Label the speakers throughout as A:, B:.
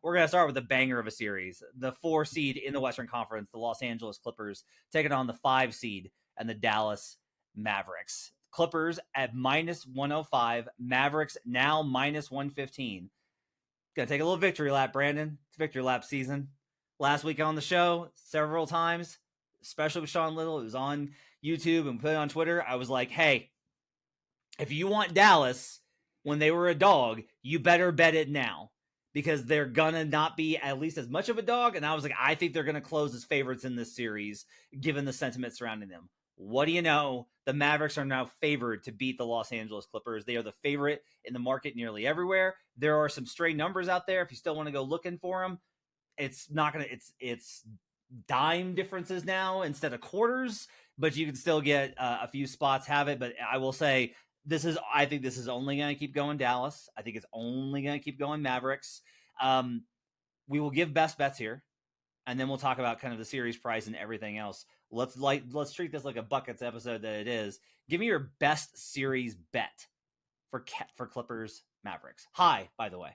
A: we're going to start with a banger of a series. The 4 seed in the Western Conference, the Los Angeles Clippers, taking on the 5 seed and the Dallas Mavericks. Clippers at -105, Mavericks now -115. Gonna take a little victory lap, Brandon. It's victory lap season. Last week on the show, several times, especially with Sean Little, it was on YouTube and put it on Twitter. I was like, hey, if you want Dallas when they were a dog, you better bet it now, because they're gonna not be at least as much of a dog. And I was like, I think they're gonna close as favorites in this series, given the sentiment surrounding them. What do you know? The Mavericks are now favored to beat the Los Angeles Clippers. They are the favorite in the market nearly everywhere. There are some stray numbers out there if you still want to go looking for them. It's not gonna. It's dime differences now instead of quarters, but you can still get a few spots have it. But I will say I think this is only going to keep going Dallas. I think it's only going to keep going Mavericks. We will give best bets here, and then we'll talk about kind of the series price and everything else. Let's treat this like a buckets episode that it is. Give me your best series bet for Clippers Mavericks. Hi, by the way.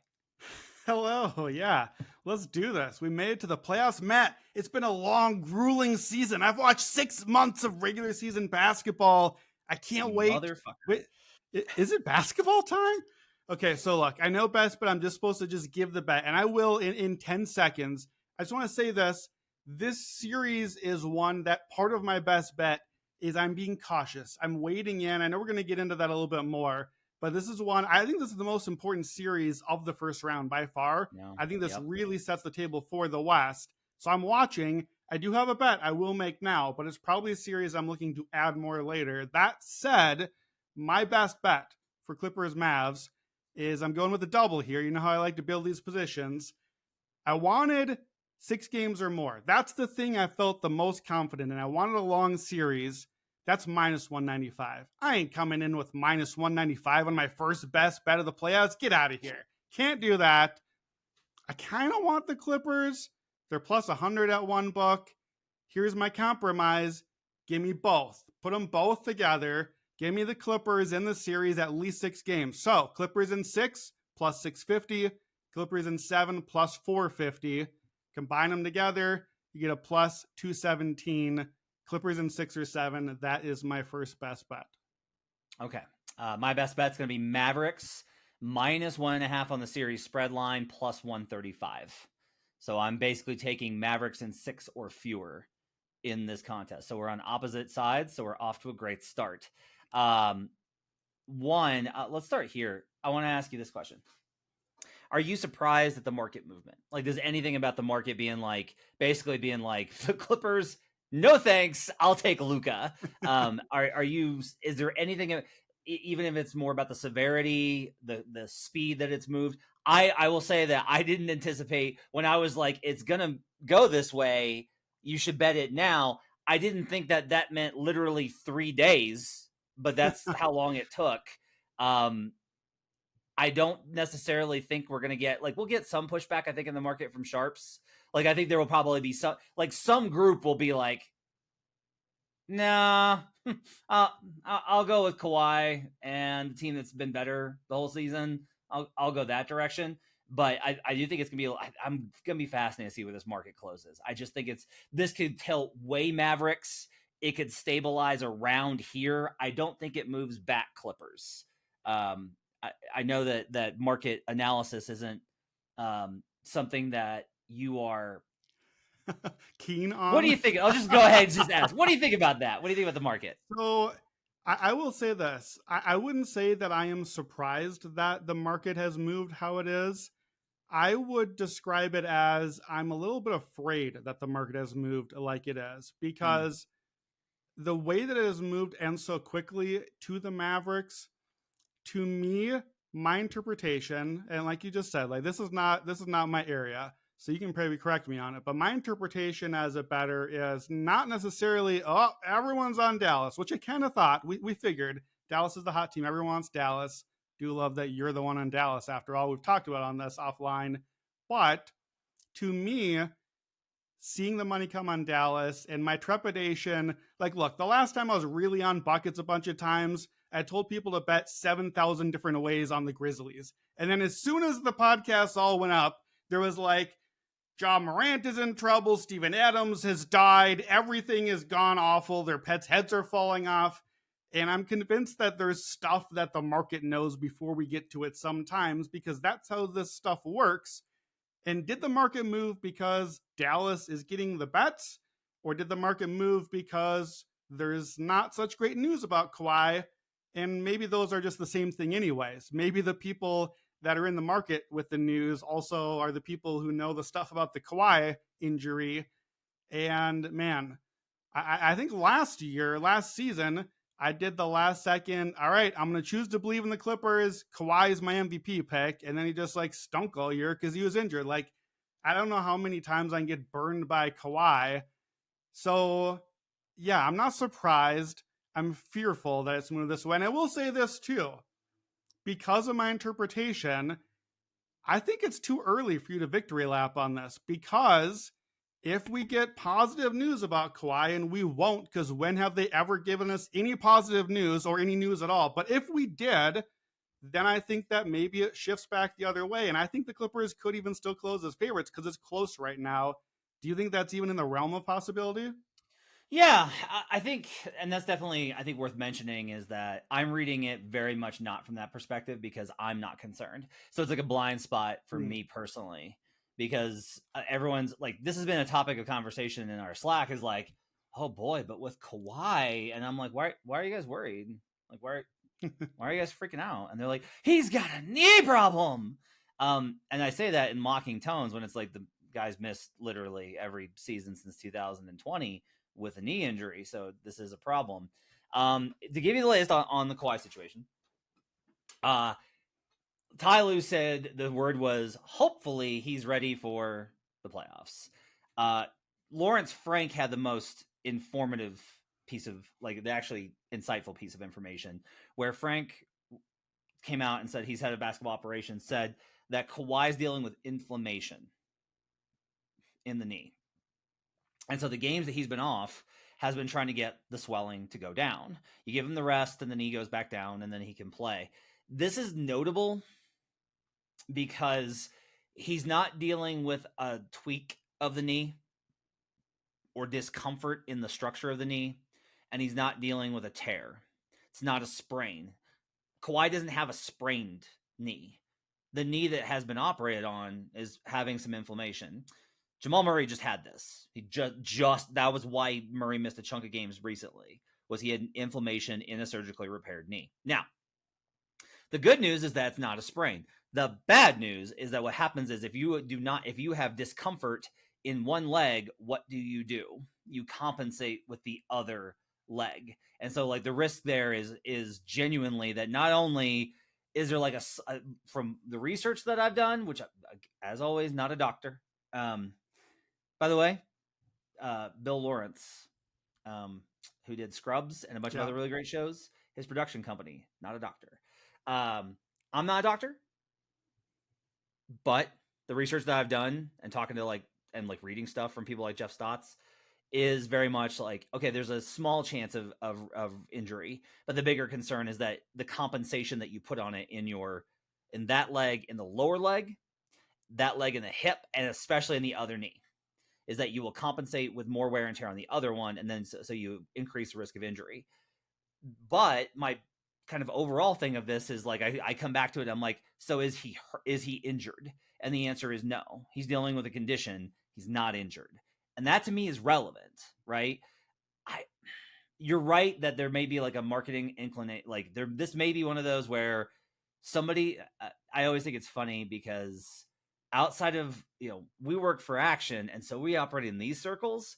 B: Hello. Yeah, let's do this. We made it to the playoffs. Matt, it's been a long, grueling season. I've watched 6 months of regular season basketball. I can't wait. Wait, is it basketball time? Okay, so look, I know best, but I'm just supposed to just give the bet, and I will in 10 seconds. I just want to say this. This series is one that part of my best bet is I'm being cautious. I'm waiting in. I know we're going to get into that a little bit more, but this is one, I think this is the most important series of the first round by far. Yeah. I think this really sets the table for the West. So I'm watching. I do have a bet I will make now, but it's probably a series I'm looking to add more later. That said, my best bet for Clippers Mavs is I'm going with the double here. You know how I like to build these positions. I wanted 6 games or more. That's the thing I felt the most confident in. I wanted a long series. That's -195. I ain't coming in with -195 on my first best bet of the playoffs. Get out of here. Can't do that. I kind of want the Clippers. They're plus 100 at one book. Here's my compromise. Give me both. Put them both together. Give me the Clippers in the series at least 6 games. So Clippers in 6 plus 650. Clippers in 7 plus 450. Combine them together. You get a plus 217. Clippers in 6 or 7. That is my first best bet.
A: Okay. My best bet's going to be Mavericks -1.5 on the series spread line plus 135. So I'm basically taking Mavericks in 6 or fewer in this contest. So we're on opposite sides. So we're off to a great start. Let's start here. I want to ask you this question. Are you surprised at the market movement? Like, does anything about the market basically being like the Clippers, no thanks, I'll take Luka. Is there anything, even if it's more about the severity, the speed that it's moved? I will say that I didn't anticipate when I was like, it's going to go this way, you should bet it now. I didn't think that meant literally 3 days, but that's how long it took. I don't necessarily think we're going to get, we'll get some pushback, I think, in the market from sharps. I think there will probably be some group will be like, nah, I'll go with Kawhi and the team that's been better the whole season. I'll go that direction. But I do think it's going to be, I'm going to be fascinated to see where this market closes. I just think this could tilt way Mavericks. It could stabilize around here. I don't think it moves back Clippers. I know that market analysis isn't something that you are
B: keen on.
A: What do you think? I'll just go ahead and just ask. What do you think about that? What do you think about the market?
B: So I will say this. I wouldn't say that I am surprised that the market has moved how it is. I would describe it as I'm a little bit afraid that the market has moved like it is, because the way that it has moved and so quickly to the Mavericks, to me, my interpretation, and like you just said, this is not my area, so you can probably correct me on it, but my interpretation as a bettor is not necessarily, everyone's on Dallas, which I kind of thought. We figured Dallas is the hot team. Everyone wants Dallas. Do love that you're the one on Dallas after all we've talked about on this offline. But to me, seeing the money come on Dallas and my trepidation, look, the last time I was really on buckets a bunch of times, I told people to bet 7,000 different ways on the Grizzlies. And then as soon as the podcasts all went up, There was like, John Morant is in trouble. Steven Adams has died. Everything has gone awful. Their pets' heads are falling off. And I'm convinced that there's stuff that the market knows before we get to it sometimes, because that's how this stuff works. And did the market move because Dallas is getting the bets? Or did the market move because there's not such great news about Kawhi? And maybe those are just the same thing anyways. Maybe the people that are in the market with the news also are the people who know the stuff about the Kawhi injury. And man, I think last season, I did the last second, all right, I'm going to choose to believe in the Clippers. Kawhi is my MVP pick. And then he just like stunk all year because he was injured. Like, I don't know how many times I can get burned by Kawhi. So yeah, I'm not surprised. I'm fearful that it's moved this way. And I will say this too, because of my interpretation, I think it's too early for you to victory lap on this, because if we get positive news about Kawhi, and we won't, because when have they ever given us any positive news or any news at all? But if we did, then I think that maybe it shifts back the other way. And I think the Clippers could even still close as favorites because it's close right now. Do you think that's even in the realm of possibility?
A: Yeah, I think, and that's definitely, I think, worth mentioning, is that I'm reading it very much not from that perspective, because I'm not concerned. So it's like a blind spot for me personally, because everyone's like, this has been a topic of conversation in our Slack, is like, oh boy, but with Kawhi, and I'm like, why are you guys worried? Like, why are you guys freaking out? And they're like, he's got a knee problem. And I say that in mocking tones when it's like the guy's missed literally every season since 2020 with a knee injury. So this is a problem. To give you the latest on the Kawhi situation, Ty Lue said the word was, hopefully he's ready for the playoffs. Lawrence Frank had the most informative piece of, like, the actually insightful piece of information, where Frank came out and said, he's head of basketball operations, said that Kawhi's dealing with inflammation in the knee. And so the games that he's been off has been trying to get the swelling to go down. You give him the rest and the knee goes back down and then he can play. This is notable because he's not dealing with a tweak of the knee or discomfort in the structure of the knee, and he's not dealing with a tear. It's not a sprain. Kawhi doesn't have a sprained knee. The knee that has been operated on is having some inflammation. Jamal Murray just had this. He just that was why Murray missed a chunk of games recently, was he had inflammation in a surgically repaired knee. Now, the good news is that it's not a sprain. The bad news is that what happens is if you have discomfort in one leg, what do? You compensate with the other leg. And so like the risk there is genuinely that not only is there like a from the research that I've done, which as always, not a doctor, by the way, Bill Lawrence, who did Scrubs and a bunch of other really great shows, his production company, not a doctor. I'm not a doctor, but the research that I've done and talking to reading stuff from people like Jeff Stotts is very much like, okay, there's a small chance of injury, but the bigger concern is that the compensation that you put on it in that leg, in the lower leg, that leg in the hip, and especially in the other knee, is that you will compensate with more wear and tear on the other one, and then so you increase the risk of injury. But my kind of overall thing of this is like, I come back to it, I'm like, so is he injured? And the answer is no. He's dealing with a condition. He's not injured. And that to me is relevant, right? You're right that there may be like a marketing inclination, like this may be one of those where somebody, I always think it's funny because outside of, we work for Action, and so we operate in these circles.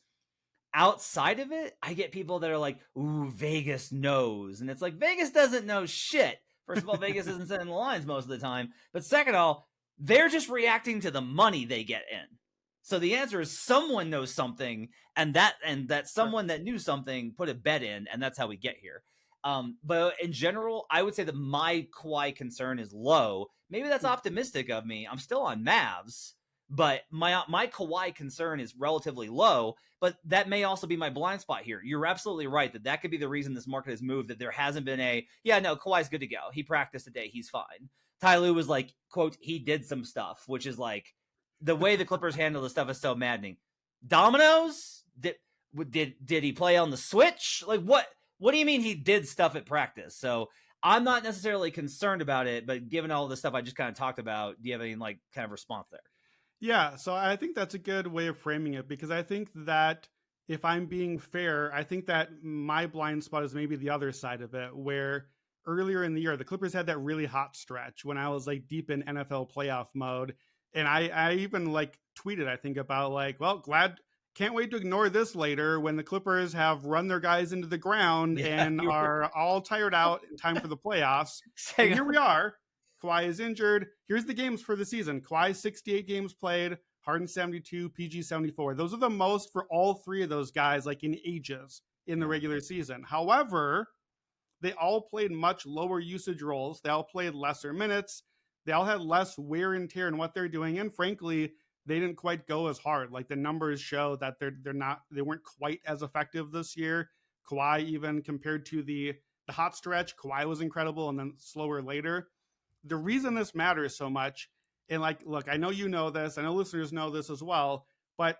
A: Outside of it, I get people that are like, ooh, Vegas knows. And it's like, Vegas doesn't know shit. First of all, Vegas isn't setting the lines most of the time. But second of all, they're just reacting to the money they get in. So the answer is someone knows something, and that someone that knew something put a bet in, and that's how we get here. But in general, I would say that my Kawhi concern is low. Maybe that's optimistic of me. I'm still on Mavs, but my Kawhi concern is relatively low. But that may also be my blind spot here. You're absolutely right that could be the reason this market has moved, that there hasn't been Kawhi's good to go. He practiced today. He's fine. Ty Lue was like, quote, he did some stuff, which is like, the way the Clippers handle this stuff is so maddening. Dominoes? Did he play on the Switch? Like what do you mean he did stuff at practice? So I'm not necessarily concerned about it, but given all the stuff I just kind of talked about, do you have any like kind of response there?
B: Yeah, so I think that's a good way of framing it, because I think that if I'm being fair, I think that my blind spot is maybe the other side of it, where earlier in the year, the Clippers had that really hot stretch when I was like deep in NFL playoff mode. And I even like tweeted, I think, about like, well, can't wait to ignore this later when the Clippers have run their guys into the ground and are all tired out in time for the playoffs. And here we are. Kawhi is injured. Here's the games for the season. Kawhi 68 games played, Harden 72, PG 74. Those are the most for all three of those guys, like in ages in the regular season. However, they all played much lower usage roles. They all played lesser minutes. They all had less wear and tear in what they're doing. And frankly, they didn't quite go as hard. Like the numbers show that they weren't quite as effective this year. Kawhi, even compared to the hot stretch, Kawhi was incredible and then slower later. The reason this matters so much, and like, look, I know you know this, I know listeners know this as well, but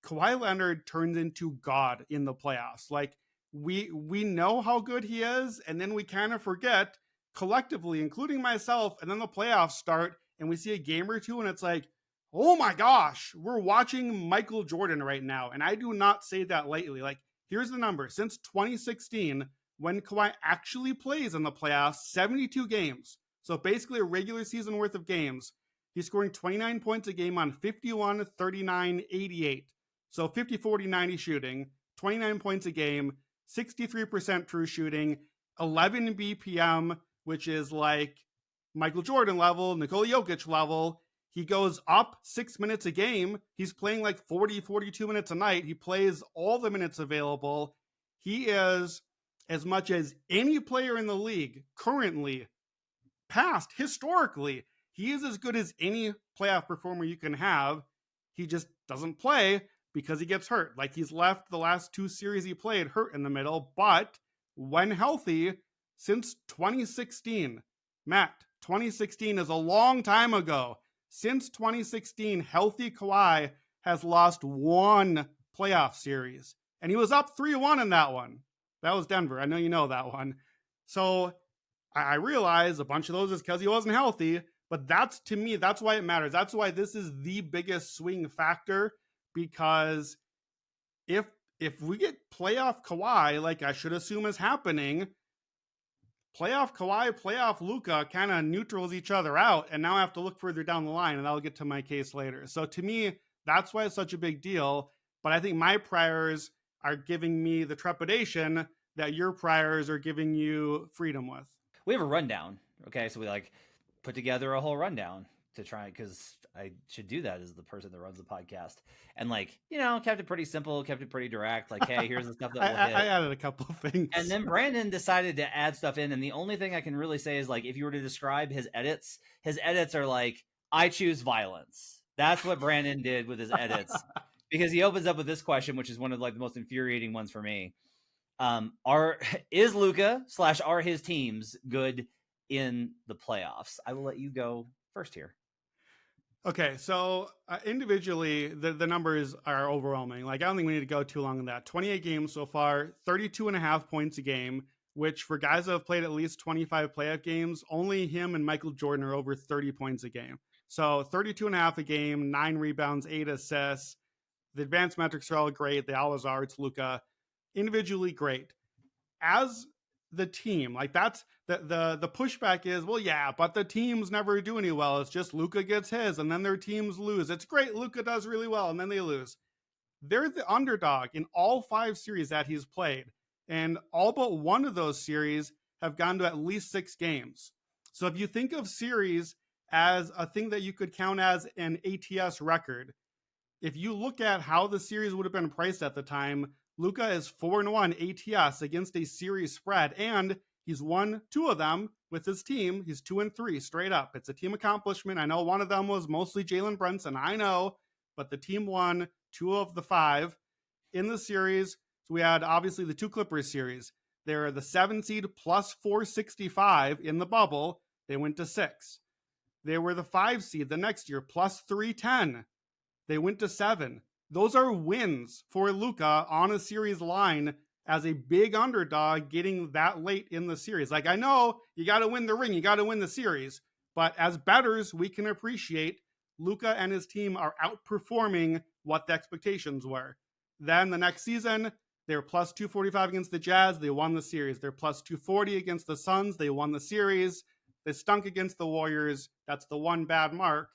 B: Kawhi Leonard turns into God in the playoffs. Like we know how good he is, and then we kind of forget collectively, including myself, and then the playoffs start and we see a game or two and it's like, oh my gosh, we're watching Michael Jordan right now. And I do not say that lightly. Like, here's the number. Since 2016, when Kawhi actually plays in the playoffs, 72 games. So basically a regular season worth of games. He's scoring 29 points a game on 51, 39, 88. So 50, 40, 90 shooting, 29 points a game, 63% true shooting, 11 BPM, which is like Michael Jordan level, Nikola Jokic level. He goes up 6 minutes a game. He's playing like 40, 42 minutes a night. He plays all the minutes available. He is, as much as any player in the league currently, past, historically, he is as good as any playoff performer you can have. He just doesn't play because he gets hurt. Like he's left the last two series he played hurt in the middle, but when healthy, since 2016, Matt, 2016 is a long time ago. Since 2016, healthy Kawhi has lost one playoff series, and he was up 3-1 in that one. That was Denver. I know you know that one. So I realize a bunch of those is because he wasn't healthy, but that's, to me, that's why it matters. That's why this is the biggest swing factor, because if we get playoff Kawhi, like I should assume is happening, playoff Kawhi, playoff Luka kind of neutrals each other out, and now I have to look further down the line, and I'll get to my case later. So to me, that's why it's such a big deal, but I think my priors are giving me the trepidation that your priors are giving you freedom with.
A: We have a rundown, okay? So we like put together a whole rundown to try, because I should do that as the person that runs the podcast. And like, you know, kept it pretty simple, kept it pretty direct. Like, hey, here's the stuff that we'll hit.
B: I added a couple of things.
A: And then Brandon decided to add stuff in. And the only thing I can really say is like, if you were to describe his edits are like, I choose violence. That's what Brandon did with his edits. Because he opens up with this question, which is one of like the most infuriating ones for me. Is Luka / are his teams good in the playoffs? I will let you go first here.
B: Okay, so individually, the numbers are overwhelming. Like, I don't think we need to go too long on that. 28 games so far, 32.5 points a game, which for guys that have played at least 25 playoff games, only him and Michael Jordan are over 30 points a game. So 32.5 a game, 9 rebounds, 8 assists. The advanced metrics are all great. They always are. It's Luka. Individually great. As the team, like that's the pushback is, well, yeah, but the teams never do any well. It's just Luka gets his and then their teams lose. It's great. Luka does really well and then they lose. They're the underdog in all 5 series that he's played. And all but one of those series have gone to at least 6 games. So if you think of series as a thing that you could count as an ATS record, if you look at how the series would have been priced at the time, Luka is 4-1 ATS against a series spread, and he's won 2 of them with his team. He's 2-3 straight up. It's a team accomplishment. I know one of them was mostly Jalen Brunson. I know, but the team won 2 of the 5 in the series. So we had obviously the 2 Clippers series. They're the 7 seed plus 465 in the bubble. They went to 6. They were the 5 seed the next year plus 310. They went to 7. Those are wins for Luka on a series line as a big underdog getting that late in the series. Like, I know you got to win the ring, you got to win the series, but as bettors, we can appreciate Luka and his team are outperforming what the expectations were. Then the next season, they were plus 245 against the Jazz. They won the series. They're plus 240 against the Suns. They won the series. They stunk against the Warriors. That's the one bad mark.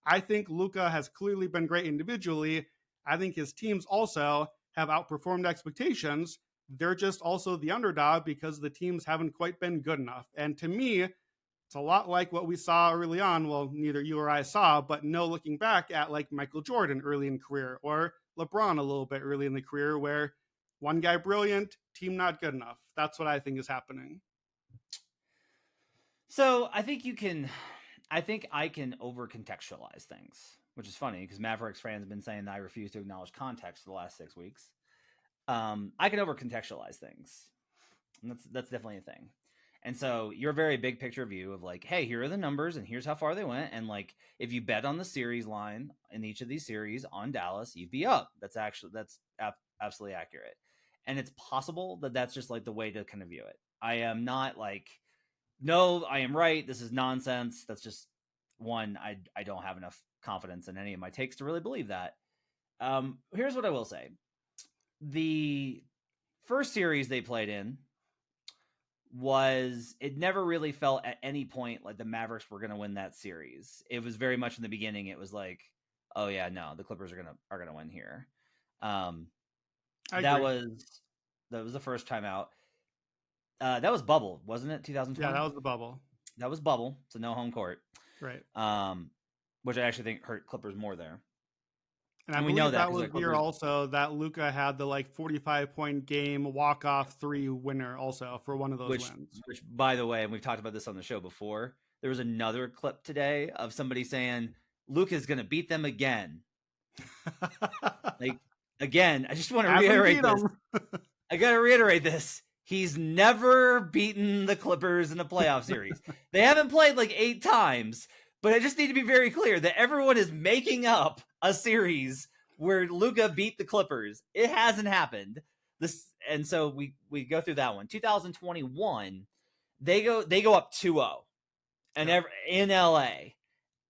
B: I think Luka has clearly been great individually. I think his teams also have outperformed expectations. They're just also the underdog because the teams haven't quite been good enough. And to me, it's a lot like what we saw early on. Well, neither you or I saw, but no looking back at like Michael Jordan early in career or LeBron a little bit early in the career where one guy brilliant, team not good enough. That's what I think is happening.
A: So I think I can over contextualize things, which is funny because Mavericks fans have been saying that I refuse to acknowledge context for the last 6 weeks. I can over contextualize things. And that's definitely a thing. And so your very big picture view of like, hey, here are the numbers and here's how far they went. And like, if you bet on the series line in each of these series on Dallas, you'd be up. That's absolutely accurate. And it's possible that that's just like the way to kind of view it. I am not like, no, I am right. This is nonsense. That's just one. I don't have enough confidence in any of my takes to really believe that. Here's what I will say. The first series they played in, it never really felt at any point like the Mavericks were going to win that series. It was very much in the beginning. It was like, oh yeah, no, the Clippers are going to win here. That was the first time out. That was bubble, wasn't it? 2020.
B: Yeah, that was the bubble.
A: That was bubble. So no home court.
B: Right.
A: Which I actually think hurt Clippers more there.
B: And we know that was the year also that Luka had the like 45-point game walk-off 3 winner also for one of those wins.
A: Which, by the way, and we've talked about this on the show before, there was another clip today of somebody saying Luka's going to beat them again. Like, again, I just want to reiterate this. I got to reiterate this. He's never beaten the Clippers in a playoff series. They haven't played like 8 times. But I just need to be very clear that everyone is making up a series where Luka beat the Clippers. It hasn't happened. And so we go through that one. 2021, they go up 2-0 and in LA.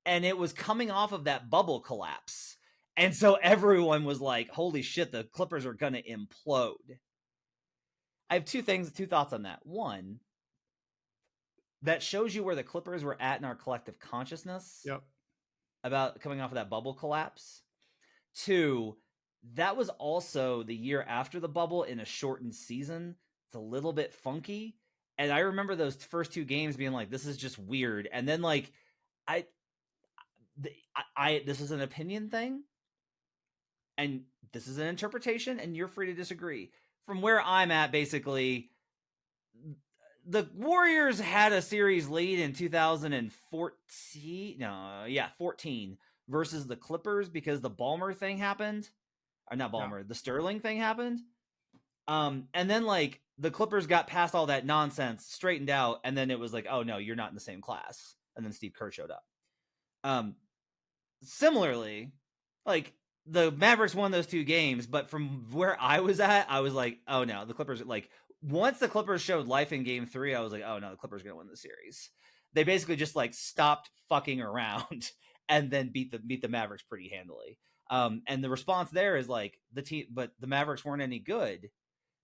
A: And it was coming off of that bubble collapse. And so everyone was like, holy shit, the Clippers are going to implode. I have two thoughts on that. One, that shows you where the Clippers were at in our collective consciousness.
B: Yep.
A: About coming off of that bubble collapse. 2, that was also the year after the bubble in a shortened season. It's a little bit funky. And I remember those first 2 games being like, this is just weird. And then like, this is an opinion thing. And this is an interpretation and you're free to disagree. From where I'm at, basically, the Warriors had a series lead in 14 versus the Clippers because the Ballmer thing happened. Or not Ballmer, the Sterling thing happened. And then like the Clippers got past all that nonsense, straightened out, and then it was like, oh no, you're not in the same class. And then Steve Kerr showed up. Similarly, like the Mavericks won those 2 games, but from where I was at, I was like, oh no, the Clippers like once the Clippers showed life in game 3, I was like, oh no, the Clippers are going to win the series. They basically just like stopped fucking around and then beat the Mavericks pretty handily. And the response there is like but the Mavericks weren't any good.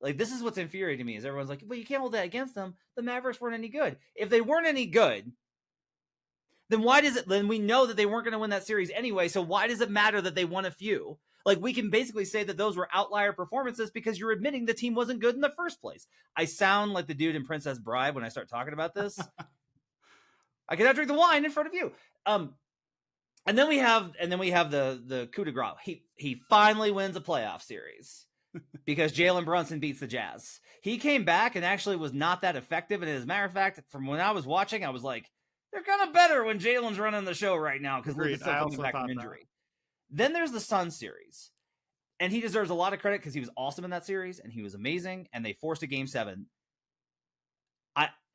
A: Like, this is what's infuriating me is everyone's like, well, you can't hold that against them. The Mavericks weren't any good. If they weren't any good, then then we know that they weren't going to win that series anyway. So why does it matter that they won a few? Like, we can basically say that those were outlier performances because you're admitting the team wasn't good in the first place. I sound like the dude in Princess Bride when I start talking about this. I cannot drink the wine in front of you. And then we have the coup de grace. He finally wins a playoff series because Jalen Brunson beats the Jazz. He came back and actually was not that effective. And as a matter of fact, from when I was watching, I was like, they're kind of better when Jalen's running the show right now because Luka's still coming back from injury. Then there's the Suns series. And he deserves a lot of credit because he was awesome in that series and he was amazing. And they forced a game 7.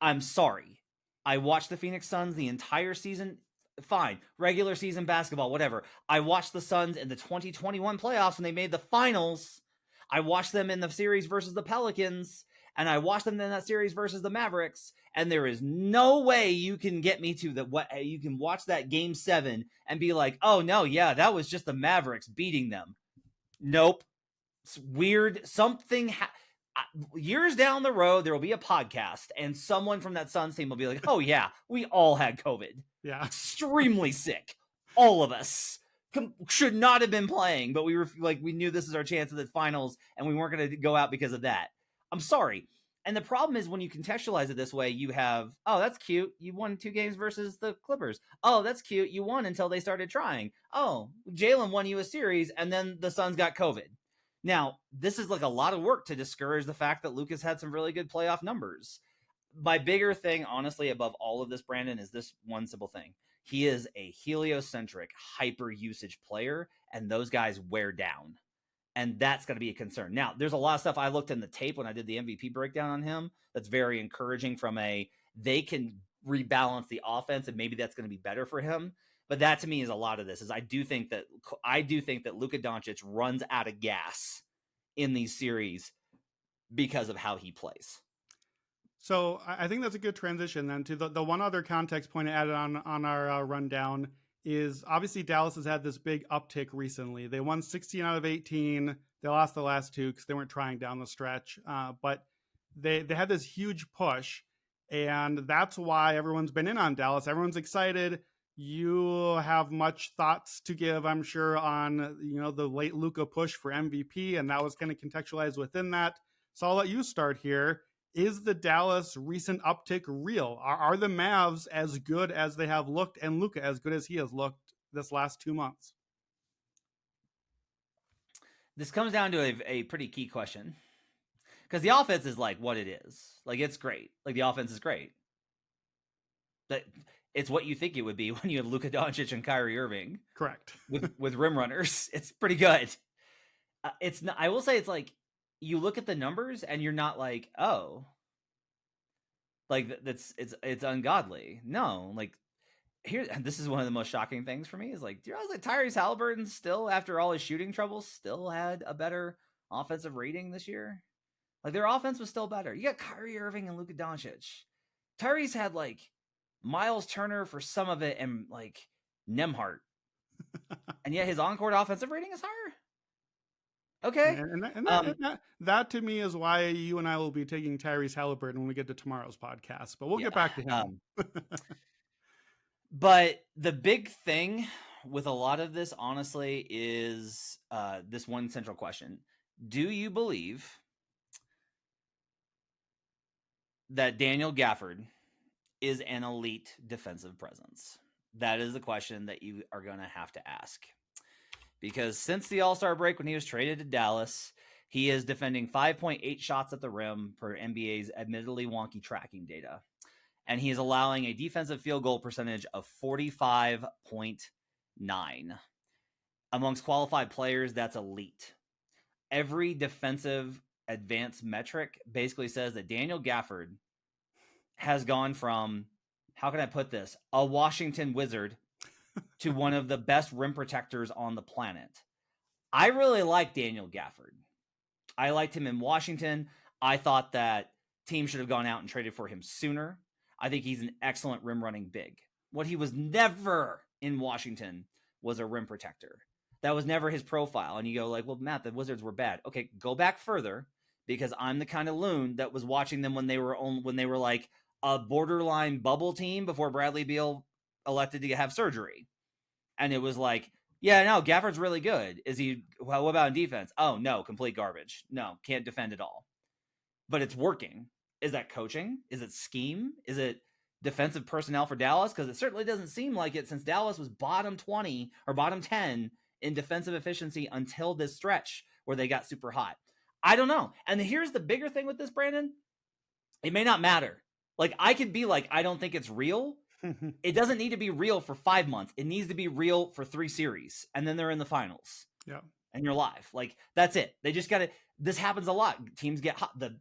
A: I'm sorry. I watched the Phoenix Suns the entire season fine. Regular season basketball, whatever. I watched the Suns in the 2021 playoffs when they made the finals. I watched them in the series versus the Pelicans, and I watched them in that series versus the Mavericks. And there is no way you can get me to you can watch that Game 7 and be like, oh no, yeah, that was just the Mavericks beating them. Nope. It's weird. Something years down the road, there will be a podcast, and someone from that Suns team will be like, oh yeah, we all had COVID.
B: Yeah.
A: Extremely sick. All of us should not have been playing, but we were like, we knew this is our chance at the finals, and we weren't going to go out because of that. I'm sorry. And the problem is when you contextualize it this way, you have, oh, that's cute. You won 2 games versus the Clippers. Oh, that's cute. You won until they started trying. Oh, Jalen won you a series, and then the Suns got COVID. Now, this is like a lot of work to discourage the fact that Luka's had some really good playoff numbers. My bigger thing, honestly, above all of this, Brandon, is this one simple thing. He is a heliocentric, hyper-usage player, and those guys wear down. And that's going to be a concern. Now, there's a lot of stuff I looked in the tape when I did the MVP breakdown on him that's very encouraging from they can rebalance the offense, and maybe that's going to be better for him. But that to me is a lot of this. I do think that Luka Doncic runs out of gas in these series because of how he plays.
B: So I think that's a good transition then to the one other context point added on our rundown is obviously Dallas has had this big uptick recently. They won 16 out of 18. They lost the last 2 because they weren't trying down the stretch. But they had this huge push, and that's why everyone's been in on Dallas. Everyone's excited. You have much thoughts to give, I'm sure, on the late Luka push for MVP, and that was kind of contextualized within that. So I'll let you start here. Is the Dallas recent uptick real? Are the Mavs as good as they have looked, and Luka as good as he has looked this last 2 months?
A: This comes down to a pretty key question, because the offense is like what it is. Like, it's great. Like, the offense is great. But it's what you think it would be when you have Luka Doncic and Kyrie Irving.
B: Correct.
A: with rim runners. It's pretty good. It's not, I will say it's like, you look at the numbers and you're not like, oh, like it's ungodly. No, like this is one of the most shocking things for me is like, do you realize that Tyrese Halliburton still, after all his shooting troubles, still had a better offensive rating this year? Like, their offense was still better. You got Kyrie Irving and Luka Doncic. Tyrese had like Miles Turner for some of it and like Nemhart. And yet his on-court offensive rating is higher. Okay.
B: And that to me is why you and I will be taking Tyrese Halliburton when we get to tomorrow's podcast, but we'll get back to him.
A: But the big thing with a lot of this, honestly, is this one central question. Do you believe that Daniel Gafford is an elite defensive presence? That is the question that you are going to have to ask. Because since the All-Star break, when he was traded to Dallas, he is defending 5.8 shots at the rim per NBA's admittedly wonky tracking data. And he is allowing a defensive field goal percentage of 45.9. Amongst qualified players, that's elite. Every defensive advanced metric basically says that Daniel Gafford has gone from, how can I put this, a Washington Wizard to one of the best rim protectors on the planet. I really like Daniel Gafford. I liked him in Washington. I thought that teams should have gone out and traded for him sooner. I think he's an excellent rim running big. What he was never in Washington was a rim protector. That was never his profile. And you go like, well, Matt, the Wizards were bad. Okay, go back further, because I'm the kind of loon that was watching them when they were like a borderline bubble team before Bradley Beal elected to have surgery. And it was like, yeah, no, Gafford's really good. Is he, well, what about in defense? Oh, no, complete garbage. No, can't defend at all. But it's working. Is that coaching? Is it scheme? Is it defensive personnel for Dallas? Because it certainly doesn't seem like it, since Dallas was bottom 20 or bottom 10 in defensive efficiency until this stretch where they got super hot. I don't know. And here's the bigger thing with this, Brandon. It may not matter. Like, I could be like, I don't think it's real. It doesn't need to be real for 5 months. It needs to be real for 3 series. And then they're in the finals.
B: Yeah.
A: And you're live. Like, that's it. They just got to, this happens a lot. Teams get hot. The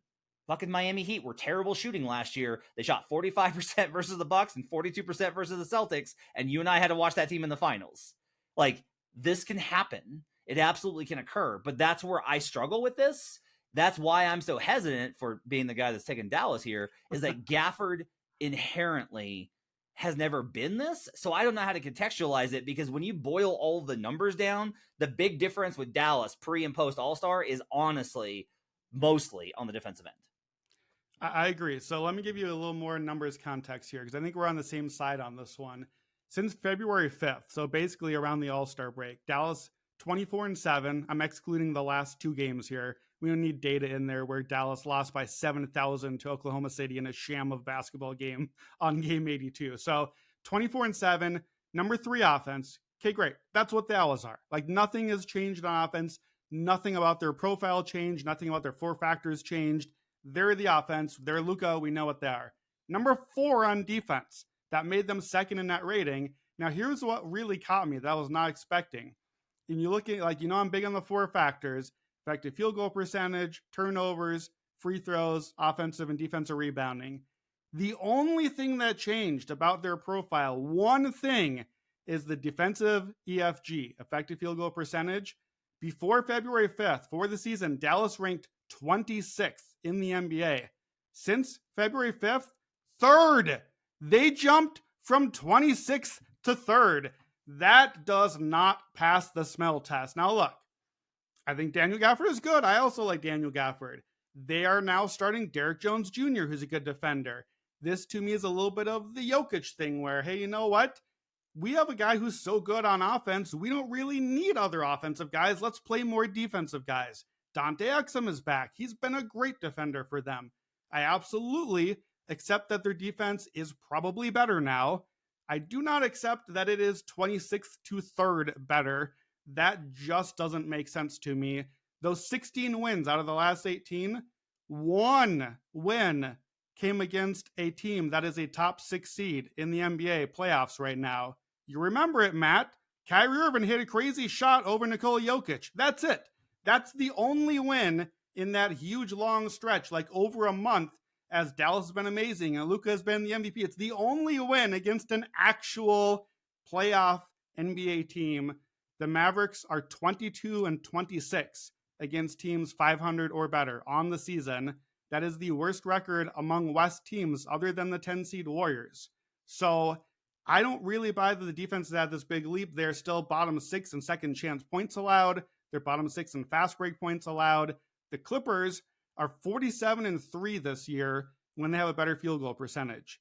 A: fucking Miami Heat were terrible shooting last year. They shot 45% versus the Bucks and 42% versus the Celtics, and you and I had to watch that team in the finals. Like, this can happen. It absolutely can occur, but that's where I struggle with this. That's why I'm so hesitant for being the guy that's taking Dallas here, is that Gafford inherently has never been this. So I don't know how to contextualize it, because when you boil all the numbers down, the big difference with Dallas pre and post All-Star is honestly mostly on the defensive end.
B: I agree. So let me give you a little more numbers context here, because I think we're on the same side on this one. Since February 5th, so basically around the All-Star break, Dallas 24-7. I'm excluding the last 2 games here. We don't need data in there where Dallas lost by 7,000 to Oklahoma City in a sham of basketball game on game 82. So 24-7, number 3 offense. Okay, great. That's what the Owls are. Like, nothing has changed on offense. Nothing about their profile changed. Nothing about their 4 factors changed. They're the offense. They're Luka. We know what they are. Number 4 on defense. That made them second in that rating. Now, here's what really caught me that I was not expecting. And you look at, like, I'm big on the 4 factors: effective field goal percentage, turnovers, free throws, offensive and defensive rebounding. The only thing that changed about their profile, one thing, is the defensive EFG, effective field goal percentage. Before February 5th, for the season, Dallas ranked 26th in the NBA. Since February 5th, 3rd. They jumped from 26th to 3rd. That does not pass the smell test. Now look, I think Daniel Gafford is good. I also like Daniel Gafford. They are now starting Derek Jones Jr., who's a good defender. This to me is a little bit of the Jokic thing where, hey, you know what? We have a guy who's so good on offense, we don't really need other offensive guys. Let's play more defensive guys. Dante Exum is back. He's been a great defender for them. I absolutely accept that their defense is probably better now. I do not accept that it is 26th to 3rd better. That just doesn't make sense to me. Those 16 wins out of the last 18, 1 win came against a team that is a top 6 seed in the NBA playoffs right now. You remember it, Matt. Kyrie Irving hit a crazy shot over Nikola Jokic. That's it. That's the only win in that huge long stretch, like over a month, as Dallas has been amazing and Luka has been the MVP. It's the only win against an actual playoff NBA team. The Mavericks are 22-26 against teams 500 or better on the season. That is the worst record among West teams other than the 10-seed Warriors. So I don't really buy that the defense has had this big leap. They're still bottom 6 in second chance points allowed. They're bottom 6 in fast break points allowed. The Clippers are 47-3 this year when they have a better field goal percentage.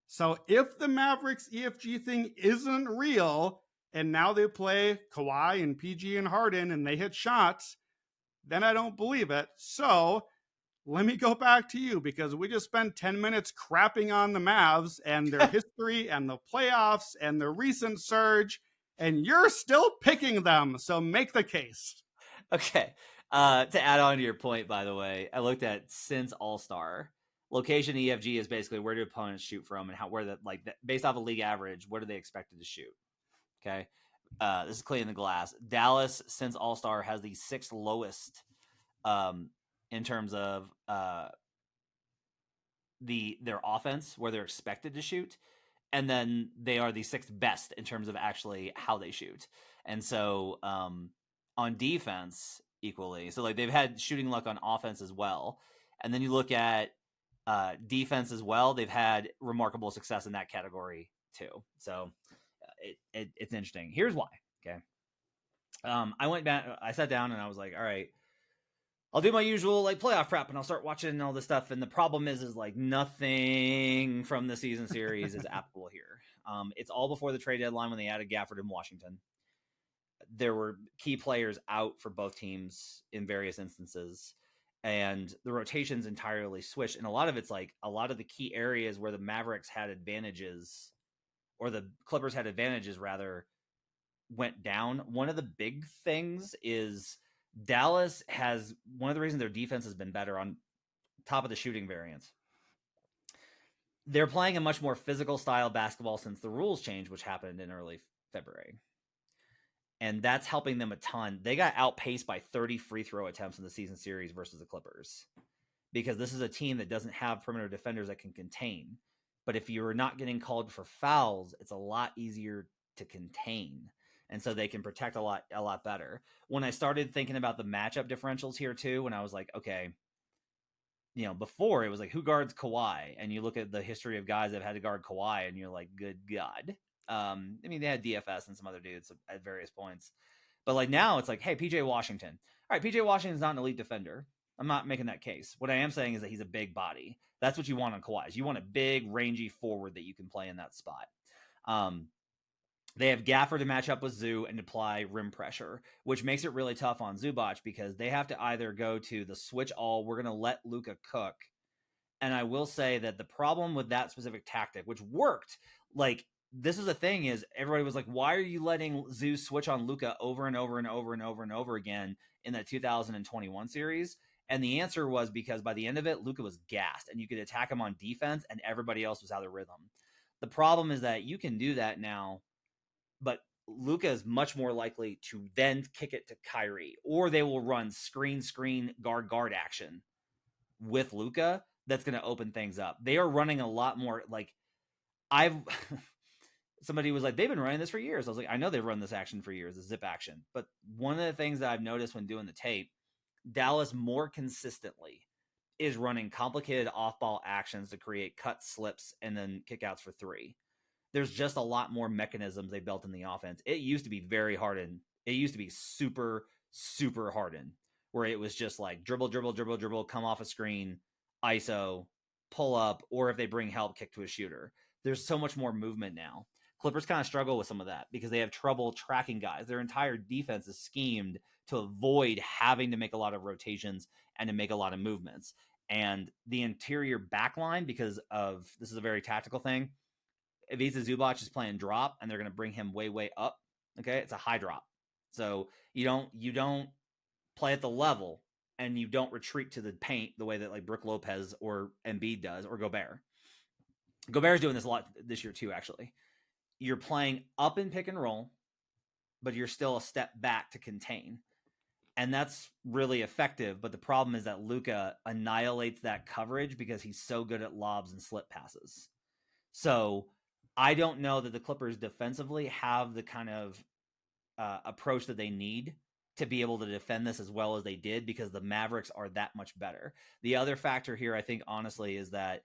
B: So if the Mavericks EFG thing isn't real, and now they play Kawhi and PG and Harden and they hit shots, then I don't believe it. So let me go back to you, because we just spent 10 minutes crapping on the Mavs and their history and the playoffs and the recent surge, and you're still picking them. So make the case.
A: Okay. To add on to your point, by the way, I looked at since All-Star. Location EFG is basically where do opponents shoot from and based off of league average, what are they expected to shoot? Okay. This is cleaning the glass. Dallas since All-Star has the 6th lowest in terms of their offense, where they're expected to shoot. And then they are the 6th best in terms of actually how they shoot. And so on defense equally. So like they've had shooting luck on offense as well. And then you look at defense as well. They've had remarkable success in that category too. So it's interesting. Here's why. Okay. I went back, I sat down and I was like, all right, I'll do my usual like playoff prep and I'll start watching all this stuff. And the problem is like nothing from the season series is applicable here. It's all before the trade deadline when they added Gafford in Washington. There were key players out for both teams in various instances, and the rotations entirely switched. And a lot of it's like a lot of the key areas where the Mavericks had advantages, or the Clippers had advantages rather, went down. One of the big things is Dallas has, one of the reasons their defense has been better on top of the shooting variance. They're playing a much more physical style basketball since the rules changed, which happened in early February. And that's helping them a ton. They got outpaced by 30 free throw attempts in the season series versus the Clippers. because this is a team that doesn't have perimeter defenders that can contain. But if you're not getting called for fouls, it's a lot easier to contain. And so they can protect a lot better. When I started thinking about the matchup differentials here too, when I was like, okay, before it was like, who guards Kawhi? And you look at the history of guys that have had to guard Kawhi and you're like, good God. They had DFS and some other dudes at various points. But like now it's like, hey, PJ Washington. All right, PJ Washington's not an elite defender. I'm not making that case. What I am saying is that he's a big body. That's what you want on Kawhi. You want a big, rangy forward that you can play in that spot. They have Gaffer to match up with Zoo and apply rim pressure, which makes it really tough on Zubac because they have to either go to the switch all, we're going to let Luka cook. And I will say that the problem with that specific tactic, which worked, like this is the thing is everybody was like, why are you letting Zoo switch on Luka over and over and over and over and over again in that 2021 series? And the answer was because by the end of it, Luka was gassed and you could attack him on defense and everybody else was out of rhythm. The problem is that you can do that now, but Luka is much more likely to then kick it to Kyrie, or they will run screen, guard action with Luka. That's going to open things up. They are running a lot more like somebody was like, they've been running this for years. I was like, I know they've run this action for years, the zip action. But one of the things that I've noticed when doing the tape, Dallas more consistently is running complicated off-ball actions to create cut slips and then kickouts for three. There's just a lot more mechanisms they built in the offense. It used to be very hardened. It used to be super, super hardened, where it was just like dribble, come off a screen, ISO, pull up, or if they bring help, kick to a shooter. There's so much more movement now. Clippers kind of struggle with some of that because they have trouble tracking guys. Their entire defense is schemed to avoid having to make a lot of rotations and to make a lot of movements. And the interior backline, because of this is a very tactical thing, Ivica Zubac is playing drop and they're going to bring him way up. Okay. It's a high drop. So you don't play at the level and you don't retreat to the paint the way that like Brook Lopez or Embiid does or Gobert. Gobert's doing this a lot this year too, actually. You're playing up in pick and roll, but you're still a step back to contain. And that's really effective. But the problem is that Luka annihilates that coverage because he's so good at lobs and slip passes. So I don't know that the Clippers defensively have the kind of approach that they need to be able to defend this as well as they did because the Mavericks are that much better. The other factor here, I think, honestly, is that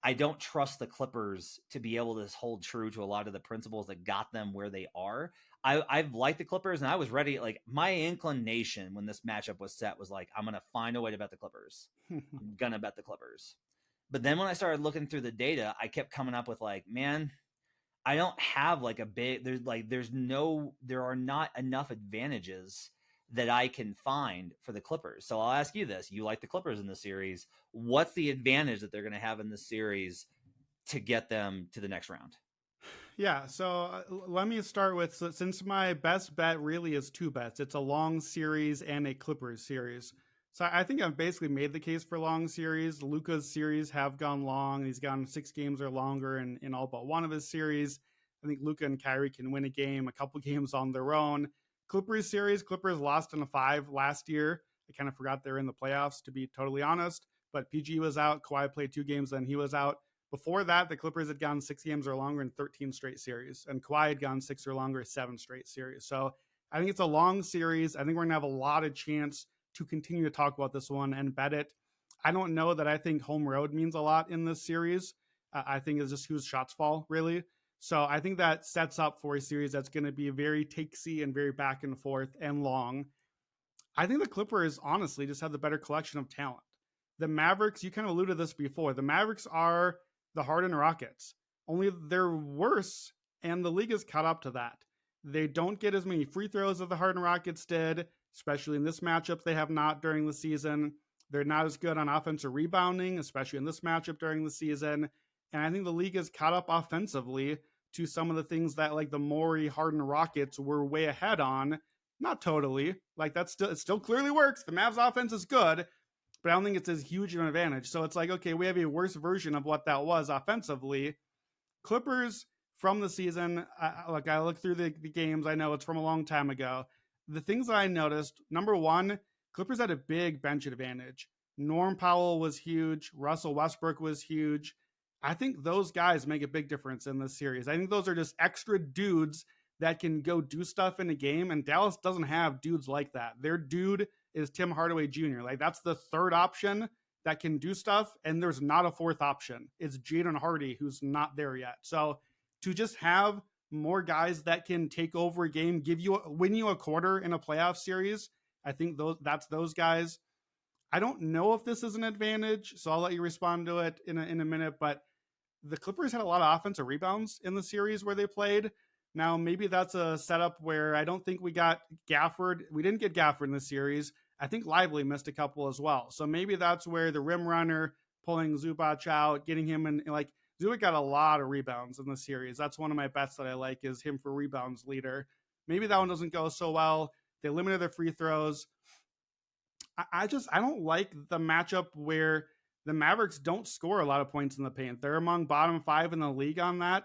A: I don't trust the Clippers to be able to hold true to a lot of the principles that got them where they are. I've liked the Clippers and I was ready. Like my inclination when this matchup was set was like, I'm going to find a way to bet the Clippers. I'm going to bet the Clippers. But then when I started looking through the data, I kept coming up with like, man, I don't have like a big, there are not enough advantages that I can find for the Clippers. So I'll ask you this. You like the Clippers in this series. What's the advantage that they're going to have in this series to get them to the next round?
B: Yeah, so let me start with, since my best bet really is two bets. It's a long series and a Clippers series. So I think I've basically made the case for long series. Luka's series have gone long. He's gone 6 games or longer in all but one of his series. I think Luka and Kyrie can win a game, a couple games on their own. Clippers series, Clippers lost in a 5 last year. I kind of forgot they were in the playoffs, to be totally honest. But PG was out. Kawhi played 2 games, then he was out. Before that, the Clippers had gone 6 games or longer in 13 straight series. And Kawhi had gone 6 or longer, 7 straight series. So I think it's a long series. I think we're going to have a lot of chance to continue to talk about this one and bet it. I don't know that I think home road means a lot in this series. I think it's just whose shots fall, really. So I think that sets up for a series that's going to be very takesy and very back and forth and long. I think the Clippers, honestly, just have the better collection of talent. The Mavericks, you kind of alluded to this before, the Mavericks are the Harden Rockets, only they're worse, and the league has caught up to that. They don't get as many free throws as the Harden Rockets did, especially in this matchup. They have not during the season. They're not as good on offensive rebounding, especially in this matchup during the season. And I think the league has caught up offensively to some of the things that like the Morey Harden Rockets were way ahead on. Not totally. Like it still clearly works. The Mavs offense is good, but I don't think it's as huge of an advantage. So it's like, okay, we have a worse version of what that was offensively. Clippers from the season, I look through the games. I know it's from a long time ago. The things that I noticed, number one, Clippers had a big bench advantage. Norm Powell was huge. Russell Westbrook was huge. I think those guys make a big difference in this series. I think those are just extra dudes that can go do stuff in a game, and Dallas doesn't have dudes like that. Their dude is Tim Hardaway Jr. Like, that's the third option that can do stuff, and there's not a fourth option. It's Jaden Hardy, who's not there yet. So to just have more guys that can take over a game, win you a quarter in a playoff series, I think that's those guys. I don't know if this is an advantage, so I'll let you respond to it in a minute, but the Clippers had a lot of offensive rebounds in the series where they played. Now, maybe that's a setup where I don't think we got Gafford. We didn't get Gafford in the series. I think Lively missed a couple as well. So maybe that's where the rim runner pulling Zubac out, getting him in, like, Zubac got a lot of rebounds in the series. That's one of my bets that I like, is him for rebounds leader. Maybe that one doesn't go so well. They limited their free throws. I don't like the matchup where the Mavericks don't score a lot of points in the paint. They're among bottom 5 in the league on that.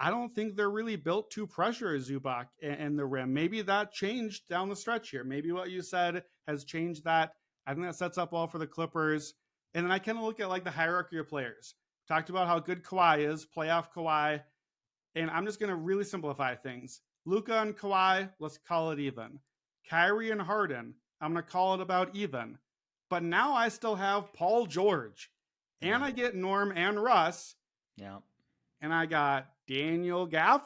B: I don't think they're really built to pressure Zubac and the rim. Maybe that changed down the stretch here. Maybe what you said has changed that. I think that sets up well for the Clippers. And then I kind of look at like the hierarchy of players. Talked about how good Kawhi is, playoff Kawhi. And I'm just going to really simplify things. Luka and Kawhi, let's call it even. Kyrie and Harden, I'm going to call it about even. But now I still have Paul George. And I get Norm and Russ.
A: Yeah.
B: And I got Daniel Gafford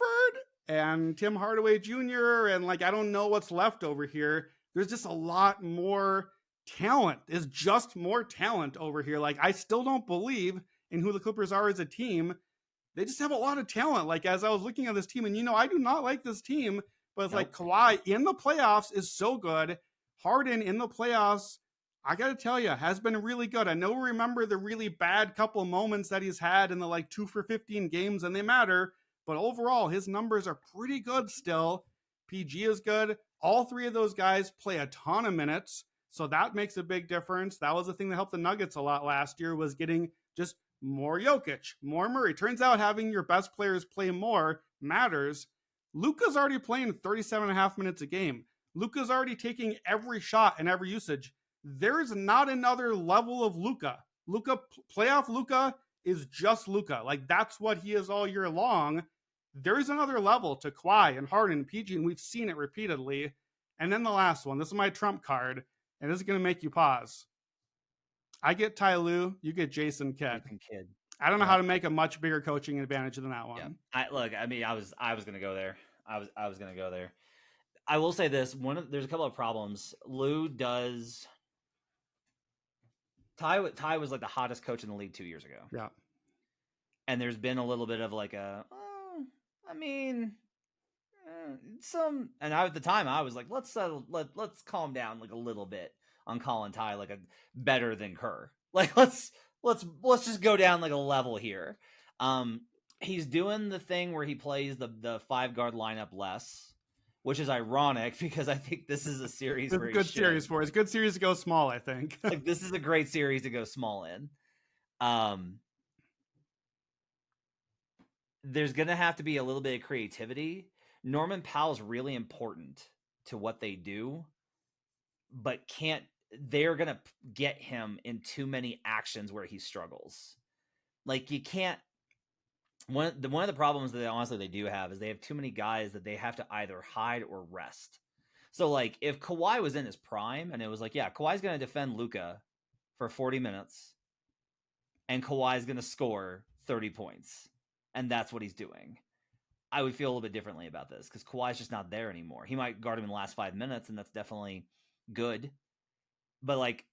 B: and Tim Hardaway Jr. And like, I don't know what's left over here. There's just a lot more talent. There's just more talent over here. Like, I still don't believe in who the Clippers are as a team. They just have a lot of talent. Like, as I was looking at this team, and I do not like this team, but it's like Kawhi in the playoffs is so good. Harden in the playoffs, I got to tell you, has been really good. I know we remember the really bad couple moments that he's had in the like 2 for 15 games, and they matter. But overall, his numbers are pretty good still. PG is good. All three of those guys play a ton of minutes, so that makes a big difference. That was the thing that helped the Nuggets a lot last year, was getting just more Jokic, more Murray. Turns out having your best players play more matters. Luka's already playing 37.5 minutes a game. Luka's already taking every shot and every usage. There's not another level of Luka. Playoff Luka is just Luka. Like, that's what he is all year long. There's another level to Kawhi and Harden and PG, and we've seen it repeatedly. And then the last one. This is my trump card, and this is going to make you pause. I get Ty Lue, you get Jason Kidd. I don't know how to make a much bigger coaching advantage than that one.
A: Yeah. I was going to go there. I was going to go there. I will say this. There's a couple of problems. Lue does... Ty was like the hottest coach in the league 2 years ago.
B: Yeah.
A: And there's been a little bit of like and at the time I was like, let's calm down like a little bit on calling Ty like a better than Kerr. Like, let's just go down like a level here. He's doing the thing where he plays the 5-guard lineup less, which is ironic because I think this is a series where
B: it's a good series for it. It's a good series to go small, I think.
A: Like, this is a great series to go small in. There's going to have to be a little bit of creativity. Norman Powell's really important to what they do, but they're going to get him in too many actions where he struggles. Like, you can't. One of the problems that they do have is they have too many guys that they have to either hide or rest. So, like, if Kawhi was in his prime and it was like, yeah, Kawhi's going to defend Luka for 40 minutes and Kawhi's going to score 30 points, and that's what he's doing, I would feel a little bit differently about this because Kawhi's just not there anymore. He might guard him in the last 5 minutes, and that's definitely good. But, like,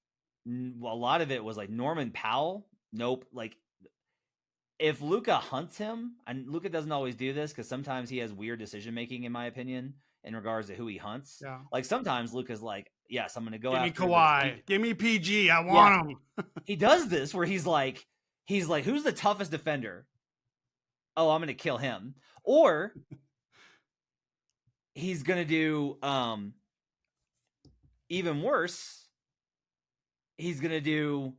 A: a lot of it was like Norman Powell. Nope. Like, if Luka hunts him, and Luka doesn't always do this because sometimes he has weird decision-making, in my opinion, in regards to who he hunts.
B: Yeah.
A: Like, sometimes Luka's like, yes, I'm going to go
B: after
A: Give
B: me Kawhi. Give me PG. I want him.
A: He does this where he's like, who's the toughest defender? Oh, I'm going to kill him. Or he's going to do even worse. He's going to do...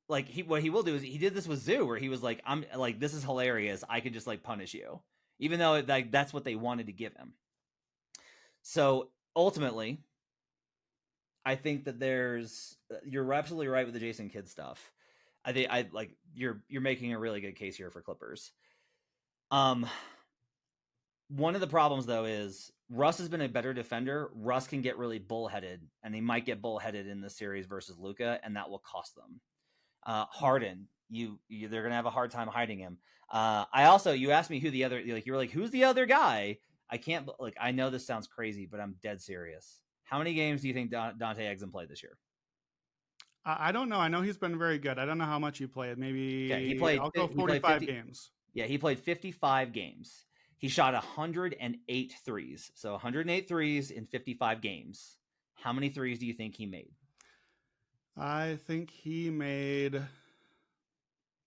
A: Like, what he will do is he did this with Zoo, where he was like, I'm like, this is hilarious. I could just like punish you, even though like that's what they wanted to give him. So ultimately, I think that you're absolutely right with the Jason Kidd stuff. I think you're making a really good case here for Clippers. One of the problems though is Russ has been a better defender. Russ can get really bullheaded, and he might get bullheaded in the series versus Luka, and that will cost them. Harden, they're gonna have a hard time hiding him. You asked me who the other, you were like, who's the other guy? I can't, I know this sounds crazy, but I'm dead serious. How many games do you think Dante Exum played this year?
B: I don't know. I know he's been very good. I don't know how much he played. Maybe I'll go 45 games.
A: Yeah, he played 55 games. He shot 108 threes. So 108 threes in 55 games. How many threes do you think he made?
B: I think he made.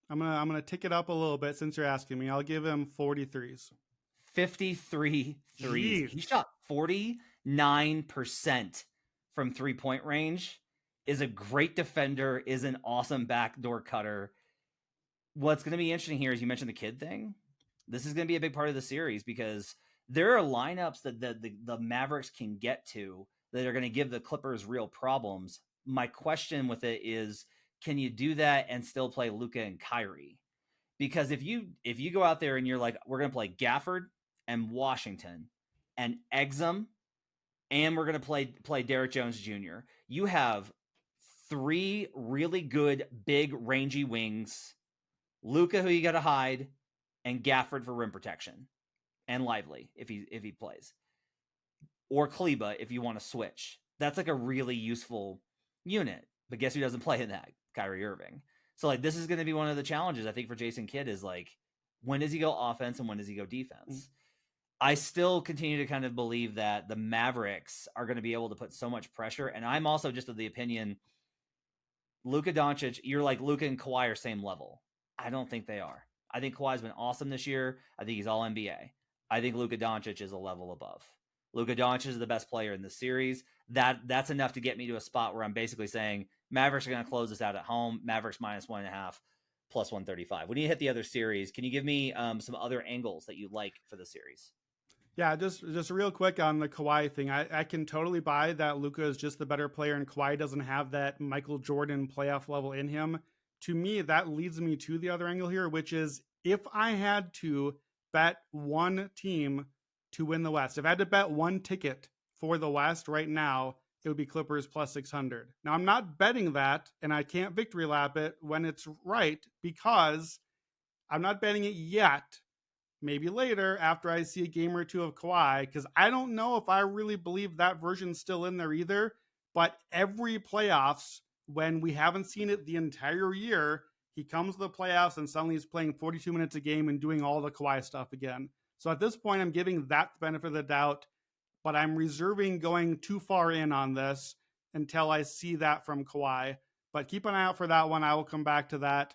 B: I'm gonna tick it up a little bit since you're asking me. I'll give him 43s.
A: 53 threes. Jeez. He shot 49% from 3-point range. Is a great defender. Is an awesome backdoor cutter. What's going to be interesting here is you mentioned the Kid thing. This is going to be a big part of the series because there are lineups that the Mavericks can get to that are going to give the Clippers real problems. My question with it is, can you do that and still play Luka and Kyrie? Because if you go out there and you're like, we're going to play Gafford and Washington and Exum, and we're going to play Derrick Jones Jr., you have 3 really good, big, rangy wings, Luka, who you got to hide, and Gafford for rim protection, and Lively if he plays, or Kleba if you want to switch. That's like a really useful unit. But guess who doesn't play in that? Kyrie Irving. So this is going to be one of the challenges I think for Jason Kidd is when does he go offense and when does he go defense? I still continue to kind of believe that the Mavericks are going to be able to put so much pressure, and I'm also just of the opinion Luka Doncic, you're like Luka and Kawhi are same level. I don't think they are. I think Kawhi's been awesome this year. I think he's all NBA. I think Luka Doncic is a level above. Luka Doncic is the best player in the series. That's enough to get me to a spot where I'm basically saying Mavericks are going to close this out at home. Mavericks -1.5, plus 135. When you hit the other series, can you give me some other angles that you like for the series?
B: Yeah, just real quick on the Kawhi thing. I can totally buy that Luka is just the better player and Kawhi doesn't have that Michael Jordan playoff level in him. To me, that leads me to the other angle here, which is if I had to bet one team to win the West, if I had to bet one ticket for the West right now, it would be Clippers plus 600. Now, I'm not betting that, and I can't victory lap it when it's right because I'm not betting it yet. Maybe later after I see a game or two of Kawhi, because I don't know if I really believe that version's still in there either. But every playoffs, when we haven't seen it the entire year, he comes to the playoffs and suddenly he's playing 42 minutes a game and doing all the Kawhi stuff again. So at this point, I'm giving that the benefit of the doubt, but I'm reserving going too far in on this until I see that from Kawhi. But keep an eye out for that one. I will come back to that.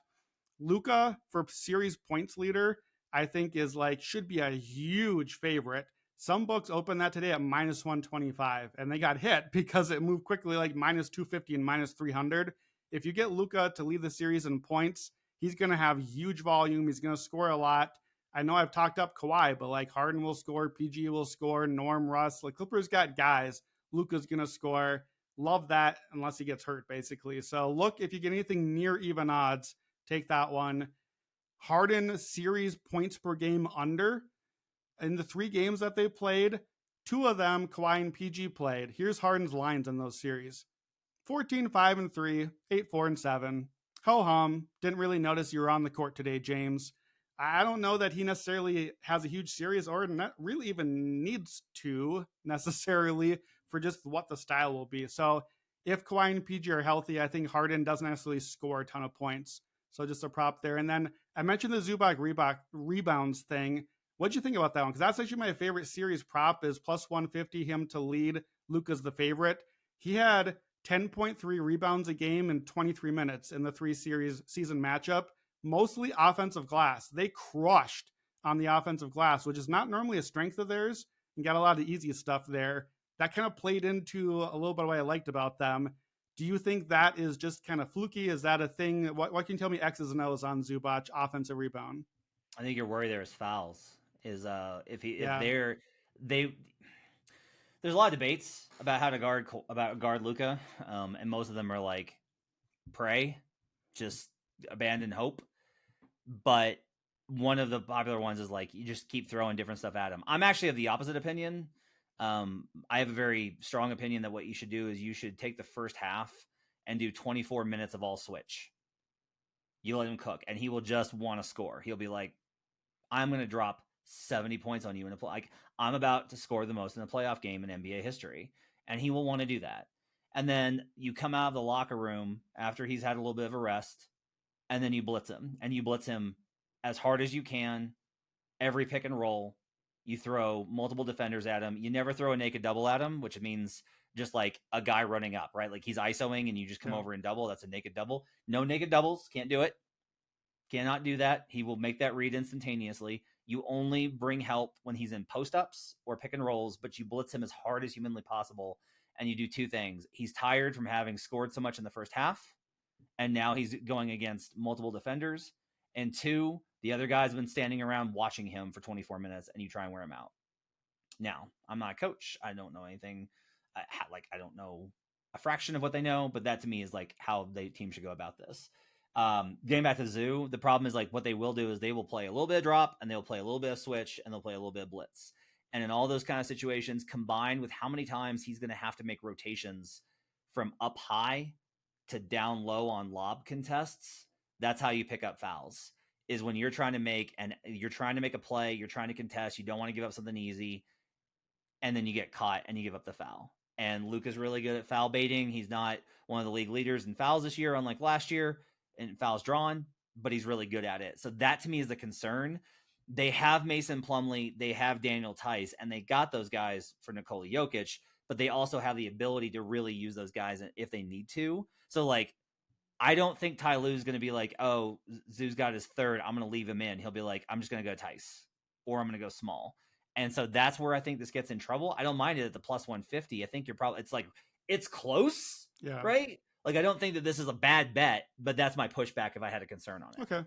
B: Luka for series points leader, I think should be a huge favorite. Some books opened that today at -125 and they got hit because it moved quickly -250 and -300. If you get Luka to lead the series in points, he's going to have huge volume. He's going to score a lot. I know I've talked up Kawhi, but Harden will score, PG will score, Norm, Russ. Clippers got guys. Luka's going to score. Love that unless he gets hurt, basically. So look, if you get anything near even odds, take that one. Harden series points per game under. In the 3 games that they played, 2 of them Kawhi and PG played. Here's Harden's lines in those series. 14-5-3, 8-4-7. Ho-hum. Didn't really notice you were on the court today, James. I don't know that he necessarily has a huge series or not really even needs to necessarily for just what the style will be. So if Kawhi and PG are healthy, I think Harden doesn't necessarily score a ton of points. So just a prop there. And then I mentioned the Zubac rebounds thing. What'd you think about that one? Because that's actually my favorite series prop is plus 150, him to lead. Luka's the favorite. He had 10.3 rebounds a game in 23 minutes in the 3 series season matchup, mostly offensive glass. They crushed on the offensive glass, which is not normally a strength of theirs, and got a lot of easy stuff there. That kind of played into a little bit of what I liked about them. Do you think that is just kind of fluky? Is that a thing? What can you tell me X's and O's on Zubac offensive rebound?
A: I think your worry there is fouls. there's a lot of debates about how to guard Luka, and most of them are like pray, just abandon hope. But one of the popular ones is like you just keep throwing different stuff at him. I'm actually of the opposite opinion. I have a very strong opinion that what you should do is you should take the first half and do 24 minutes of all switch. You let him cook, and he will just want to score. He'll be like, I'm going to drop 70 points on you in a play. Like, I'm about to score the most in a playoff game in NBA history, and he will want to do that. And then you come out of the locker room after he's had a little bit of a rest, and then you blitz him, and you blitz him as hard as you can, every pick and roll. You throw multiple defenders at him. You never throw a naked double at him, which means just like a guy running up, right? Like he's ISOing and you just come over and double. That's a naked double. No naked doubles. Can't do it. Cannot do that. He will make that read instantaneously. You only bring help when he's in post-ups or pick and rolls, but you blitz him as hard as humanly possible. And you do two things. He's tired from having scored so much in the first half, and now he's going against multiple defenders. And two, the other guy's been standing around watching him for 24 minutes, and you try and wear him out. Now, I'm not a coach. I don't know anything. I don't know a fraction of what they know, but that to me is like how the team should go about this. Getting back to Zoo, the problem is like what they will do is they will play a little bit of drop, and they'll play a little bit of switch, and they'll play a little bit of blitz. And in all those kind of situations, combined with how many times he's going to have to make rotations from up high to down low on lob contests, that's how you pick up fouls. Is when you're trying to make a play, you're trying to contest, you don't want to give up something easy, and then you get caught and you give up the foul. And Luka's really good at foul baiting. He's not one of the league leaders in fouls this year, unlike last year, in fouls drawn, but he's really good at it. So that to me is the concern. They have Mason Plumlee, they have Daniel Tice, and they got those guys for Nikola Jokic, but they also have the ability to really use those guys if they need to. So like, I don't think Ty Lue's going to be like, oh, Zoo's got his third, I'm going to leave him in. He'll be like, I'm just going to go Tice, or I'm going to go small. And so that's where I think this gets in trouble. I don't mind it at the plus 150. I think it's close, right? Like, I don't think that this is a bad bet, but that's my pushback if I had a concern on it.
B: Okay.